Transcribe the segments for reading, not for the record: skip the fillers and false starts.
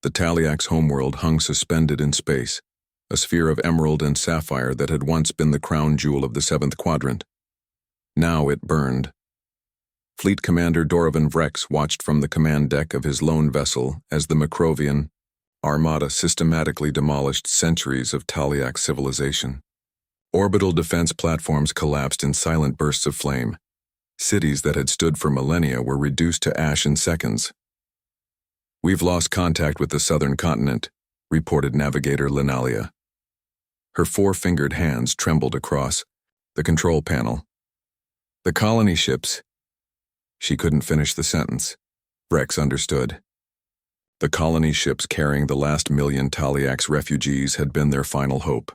The Taliax homeworld hung suspended in space, a sphere of emerald and sapphire that had once been the crown jewel of the seventh quadrant. Now it burned. Fleet Commander Dorovan Vrex watched from the command deck of his lone vessel as the Macrovian armada systematically demolished centuries of Taliax civilization. Orbital defense platforms collapsed in silent bursts of flame. Cities that had stood for millennia were reduced to ash in seconds. "We've lost contact with the southern continent," reported navigator Linalia. Her four-fingered hands trembled across the control panel. "The colony ships..." She couldn't finish the sentence. Vrex understood. The colony ships carrying the last million Taliax refugees had been their final hope.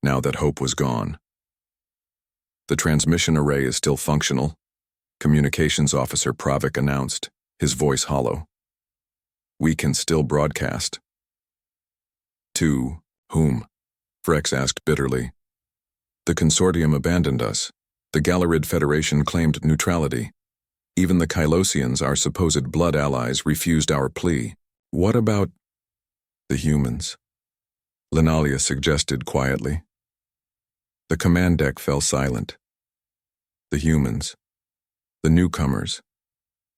Now that hope was gone. "The transmission array is still functional," Communications Officer Pravik announced, his voice hollow. "We can still broadcast." "To whom?" Vrex asked bitterly. "The consortium abandoned us. The Galarid Federation claimed neutrality. Even the Kylosians, our supposed blood allies, refused our plea. What about the humans?" Linalia suggested quietly. The command deck fell silent. The humans. The newcomers.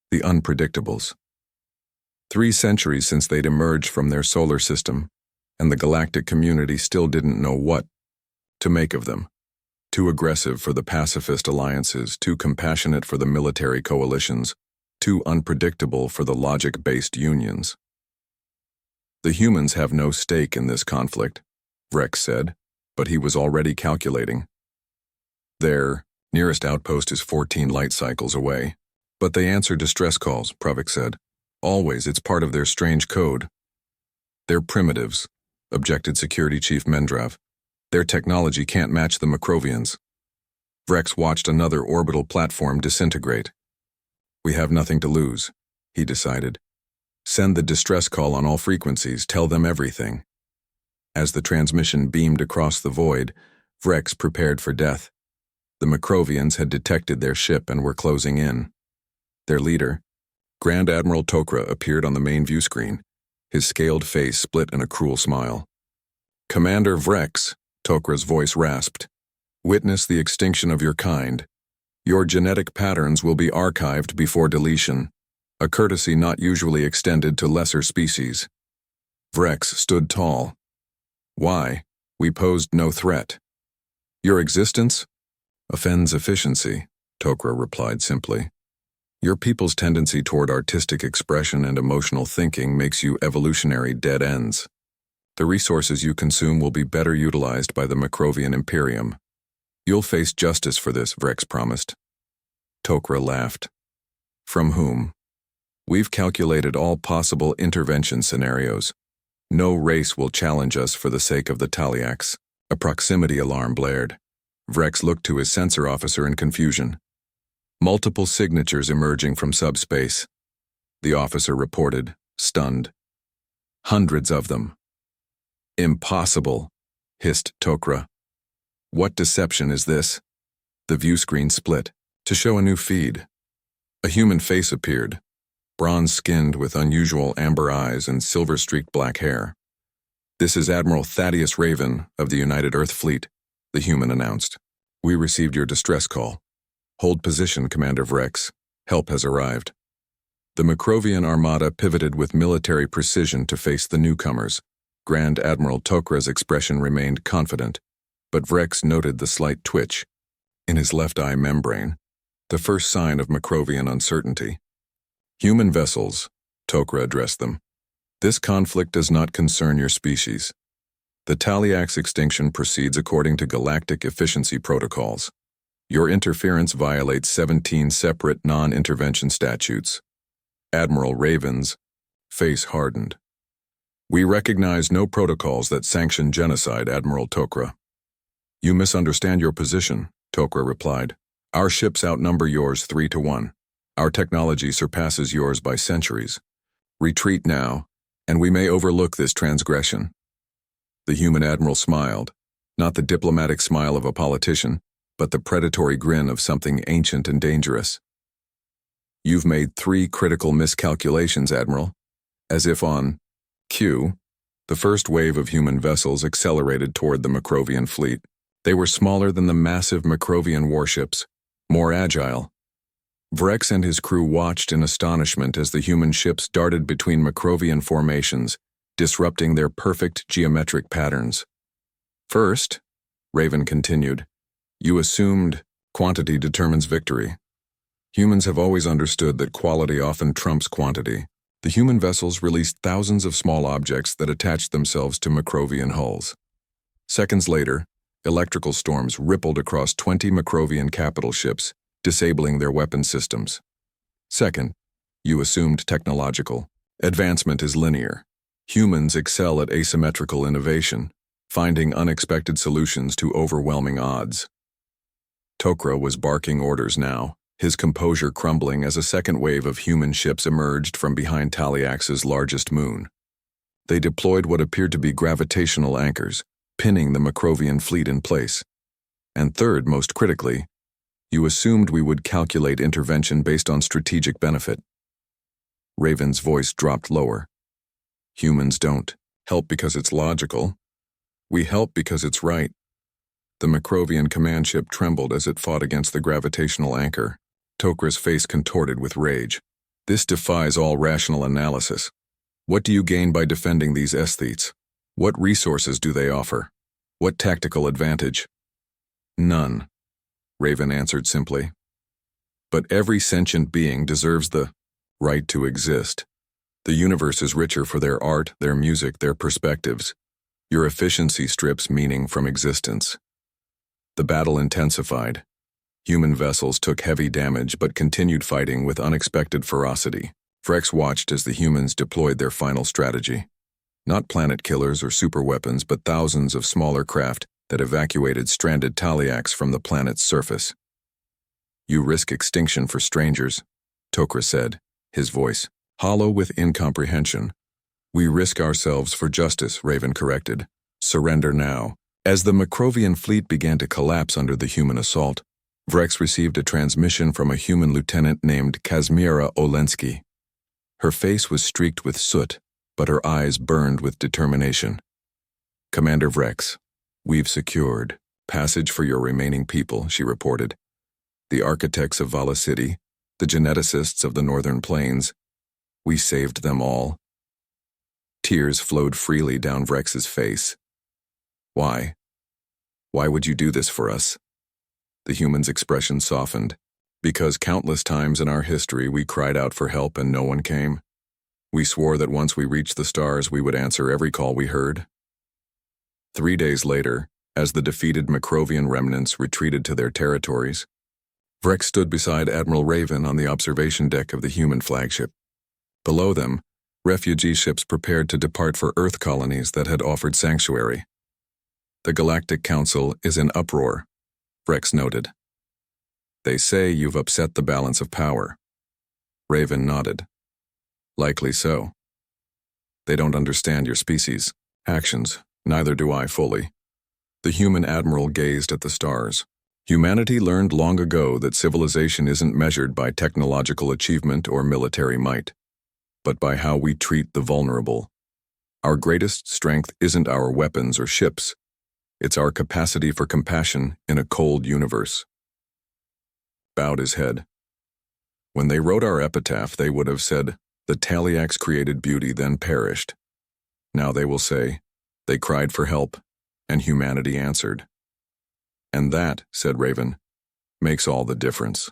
The unpredictables. 3 centuries since they'd emerged from their solar system, and the galactic community still didn't know what to make of them. Too aggressive for the pacifist alliances, too compassionate for the military coalitions, too unpredictable for the logic-based unions. "The humans have no stake in this conflict," Vrex said, but he was already calculating. "Their nearest outpost is 14 light cycles away. But they answer distress calls," Pravik said. "Always, it's part of their strange code." "They're primitives," objected Security Chief Mendrav. "Their technology can't match the Macrovians." Vrex watched another orbital platform disintegrate. "We have nothing to lose," he decided. "Send the distress call on all frequencies, tell them everything." As the transmission beamed across the void, Vrex prepared for death. The Macrovians had detected their ship and were closing in. Their leader, Grand Admiral Tokra, appeared on the main view screen, his scaled face split in a cruel smile. "Commander Vrex," Tokra's voice rasped, "witness the extinction of your kind. Your genetic patterns will be archived before deletion, a courtesy not usually extended to lesser species." Vrex stood tall. "Why? We posed no threat." "Your existence offends efficiency," Tokra replied simply. "Your people's tendency toward artistic expression and emotional thinking makes you evolutionary dead ends. The resources you consume will be better utilized by the Macrovian Imperium. You'll face justice for this," Vrex promised. Tokra laughed. "From whom?" "We've calculated all possible intervention scenarios. No race will challenge us for the sake of the Taliax." A proximity alarm blared. Vrex looked to his sensor officer in confusion. Multiple signatures emerging from subspace. The officer reported, stunned. "Hundreds of them." "Impossible," hissed Tokra. "What deception is this?" The view screen split to show a new feed. A human face appeared, bronze-skinned with unusual amber eyes and silver-streaked black hair. "This is Admiral Thaddeus Raven of the United Earth Fleet," the human announced. "We received your distress call. Hold position, Commander Vrex. Help has arrived." The Macrovian armada pivoted with military precision to face the newcomers. Grand Admiral Tokra's expression remained confident, but Vrex noted the slight twitch in his left eye membrane, the first sign of Macrovian uncertainty. "Human vessels," Tokra addressed them. "This conflict does not concern your species. The Taliax extinction proceeds according to galactic efficiency protocols. Your interference violates 17 separate non-intervention statutes." Admiral Raven's face hardened. "We recognize no protocols that sanction genocide, Admiral Tokra." "You misunderstand your position," Tokra replied. "Our ships outnumber yours 3-1. Our technology surpasses yours by centuries. Retreat now, and we may overlook this transgression." The human admiral smiled, not the diplomatic smile of a politician, but the predatory grin of something ancient and dangerous. "You've made 3 critical miscalculations, Admiral," as if on Q. The first wave of human vessels accelerated toward the Macrovian fleet. They were smaller than the massive Macrovian warships, more agile. Vrex and his crew watched in astonishment as the human ships darted between Macrovian formations, disrupting their perfect geometric patterns. First, Raven continued, you assumed quantity determines victory. Humans have always understood that quality often trumps quantity. The human vessels released thousands of small objects that attached themselves to Macrovian hulls. Seconds later, electrical storms rippled across 20 Macrovian capital ships, disabling their weapon systems. Second, you assumed technological. Advancement is linear. Humans excel at asymmetrical innovation, finding unexpected solutions to overwhelming odds. Tok'ra was barking orders now, his composure crumbling as a second wave of human ships emerged from behind Taliax's largest moon. They deployed what appeared to be gravitational anchors, pinning the Macrovian fleet in place. And third, most critically, you assumed we would calculate intervention based on strategic benefit. Raven's voice dropped lower. Humans don't help because it's logical. We help because it's right. The Macrovian command ship trembled as it fought against the gravitational anchor. Tokra's face contorted with rage. This defies all rational analysis. What do you gain by defending these aesthetes? What resources do they offer? What tactical advantage? None, Raven answered simply. But every sentient being deserves the right to exist. The universe is richer for their art, their music, their perspectives. Your efficiency strips meaning from existence. The battle intensified. Human vessels took heavy damage but continued fighting with unexpected ferocity. Vrex watched as the humans deployed their final strategy. Not planet killers or superweapons, but thousands of smaller craft that evacuated stranded Taliax from the planet's surface. You risk extinction for strangers, Tok'ra said, his voice hollow with incomprehension. We risk ourselves for justice, Raven corrected. Surrender now. As the Macrovian fleet began to collapse under the human assault, Vrex received a transmission from a human lieutenant named Kazmira Olensky. Her face was streaked with soot, but her eyes burned with determination. Commander Vrex, we've secured passage for your remaining people, she reported. The architects of Vala City, the geneticists of the Northern Plains, we saved them all. Tears flowed freely down Vrex's face. Why? Why would you do this for us? The human's expression softened. Because countless times in our history we cried out for help and no one came. We swore that once we reached the stars we would answer every call we heard. 3 days later, as the defeated Macrovian remnants retreated to their territories, Vrex stood beside Admiral Raven on the observation deck of the human flagship. Below them, refugee ships prepared to depart for Earth colonies that had offered sanctuary. The Galactic Council is in uproar, Vrex noted. They say you've upset the balance of power. Raven nodded. Likely so. They don't understand your species' actions, neither do I fully. The human admiral gazed at the stars. Humanity learned long ago that civilization isn't measured by technological achievement or military might, but by how we treat the vulnerable. Our greatest strength isn't our weapons or ships. It's our capacity for compassion in a cold universe. Bowed his head. When they wrote our epitaph, they would have said, the Taliax created beauty, then perished. Now they will say, they cried for help, and humanity answered. And that, said Raven, makes all the difference.